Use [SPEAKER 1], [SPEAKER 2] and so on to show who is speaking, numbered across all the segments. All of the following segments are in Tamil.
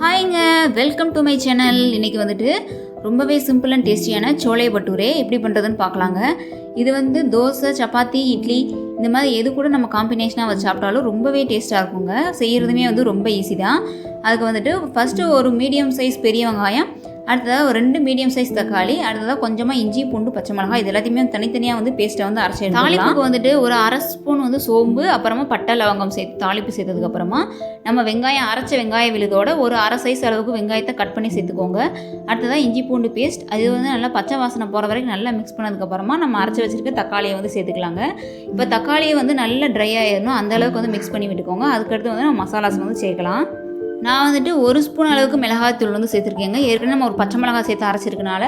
[SPEAKER 1] ஹாய்ங்க, வெல்கம் டு மை சேனல். இன்றைக்கி வந்துட்டு ரொம்பவே சிம்பிள் அண்ட் டேஸ்டியான சோலை பட்டூரே எப்படி பண்ணுறதுன்னு பார்க்கலாங்க. இது தோசை, சப்பாத்தி, இட்லி இந்த மாதிரி எது கூட நம்ம காம்பினேஷனாக வச்சு சாப்பிட்டாலும் ரொம்பவே டேஸ்ட்டாக இருக்குங்க. செய்கிறதுமே ரொம்ப ஈஸி தான். அதுக்கு ஃபஸ்ட்டு ஒரு மீடியம் சைஸ் பெரிய வெங்காயம், அடுத்ததாக ஒரு 2 மீடியம் சைஸ் தக்காளி, அடுத்ததாக கொஞ்சமாக இஞ்சி, பூண்டு, பச்சை மிளகாய் இது எல்லாத்தையுமே தனித்தனியாக பேஸ்ட்டை அரைச்சி எடுத்துக்கலாம். தாளிப்புக்கு ஒரு அரை ஸ்பூன் சோம்பு, அப்புறமா பட்டை லவங்கம் சேர்த்து தாளிப்பு சேர்த்ததுக்கப்புறமா நம்ம வெங்காயம் அரைச்ச வெங்காய விழுதோட ஒரு அரை சைஸ் அளவுக்கு வெங்காயத்தை கட் பண்ணி சேர்த்துக்கோங்க. அடுத்ததாக இஞ்சி பூண்டு பேஸ்ட், அது நல்லா பச்சை வாசனை போகிற வரைக்கும் நல்லா மிக்ஸ் பண்ணதுக்கப்புறமா நம்ம அரைச்சி வச்சுருக்க தக்காளியை சேர்த்துக்கலாங்க. இப்போ தக்காளியை நல்லா ட்ரை ஆகிடணும், அந்தளவுக்கு மிக்ஸ் பண்ணி விட்டுக்கோங்க. அதுக்கடுத்து நம்ம மசாலாஸ் சேர்க்கலாம். நான் ஒரு ஸ்பூன் அளவுக்கு மிளகாய்த்தூள் சேர்த்துருக்கேங்க. ஏற்கனவே நம்ம ஒரு பச்சை மிளகாய் சேர்த்து அரைச்சிருக்கனால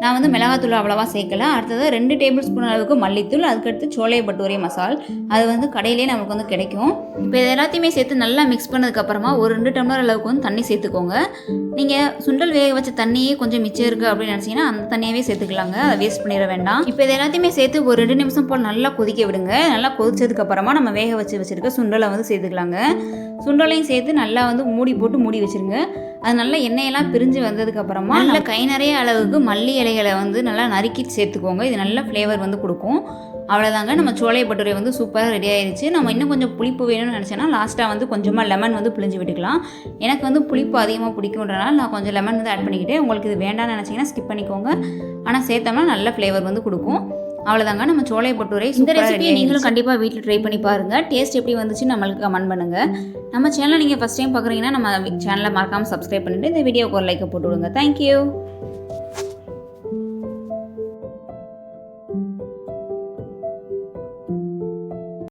[SPEAKER 1] நான் மிளகாய்த்தூள் அவ்வளோவா சேர்க்கல. அடுத்தது 2 டேபிள் ஸ்பூன் அளவுக்கு மல்லித்தூள், அதுக்கடுத்து சோலை பட்டூரே மசால், அது கடையிலே நமக்கு கிடைக்கும். இப்போ இது எல்லாத்தையுமே சேர்த்து நல்லா மிக்ஸ் பண்ணதுக்கப்புறமா ஒரு 2 டம்ளர் அளவுக்கு தண்ணி சேர்த்துக்கோங்க. நீங்கள் சுண்டல் வேக வச்ச தண்ணியே கொஞ்சம் மிச்சம் இருக்குது அப்படின்னு நினச்சிங்கன்னா அந்த தண்ணியவே சேர்த்துக்கலாங்க, அதை வேஸ்ட் பண்ணிட வேண்டாம். இப்போ இது எல்லாத்தையுமே சேர்த்து ஒரு 2 நிமிஷம் போல் நல்லா கொதிக்க விடுங்க. நல்லா கொதிச்சதுக்கப்புறமா நம்ம வேக வச்சுருக்க சுண்டலை சேர்த்துக்கலாங்க. சுண்டலையும் சேர்த்து நல்லா மூடி போட்டு மூடி வச்சுருங்க. அது நல்லா எண்ணெயெல்லாம் பிரிஞ்சு வந்ததுக்கப்புறமா நல்லா கை நிறைய அளவுக்கு மல்லி இலைகளை நல்லா நறுக்கி சேர்த்துக்கோங்க. இது நல்ல ஃப்ளேவர் கொடுக்கும். அவ்வளோதாங்க, நம்ம சோலை பட்டூரே சூப்பராக ரெடி ஆயிடுச்சு. நம்ம இன்னும் கொஞ்சம் புளிப்பு வேணும்னு நினச்சேன்னா லாஸ்ட்டாக கொஞ்சமாக லெமன் பிழிஞ்சு விட்டுக்கலாம். எனக்கு புளிப்பு அதிகமாக பிடிக்குன்றனால நான் கொஞ்சம் லெமன் ஆட் பண்ணிக்கிட்டேன். உங்களுக்கு இது வேண்டாம்னு நினச்சிங்கன்னா ஸ்கிப் பண்ணிக்கோங்க. ஆனால் சேர்த்தோம்னா நல்ல ஃப்ளேவர் கொடுக்கும். அவ்வளோதாங்க, நம்ம சோலை பட்டூரே. இந்த ரெசிபியை நீங்களும் கண்டிப்பாக வீட்டில் ட்ரை பண்ணி பாருங்கள். டேஸ்ட் எப்படி வந்துச்சு நம்மளுக்கு கமெண்ட் பண்ணுங்கள். நம்ம சேனலை நீங்கள் ஃபஸ்ட் டைம் பார்க்குறீங்கன்னா நம்ம சேனலை மறக்காமல் சப்ஸ்கிரைப் பண்ணிவிட்டு இந்த வீடியோக்கு ஒரு லைக்கை போட்டு விடுங்க. தேங்க்யூ.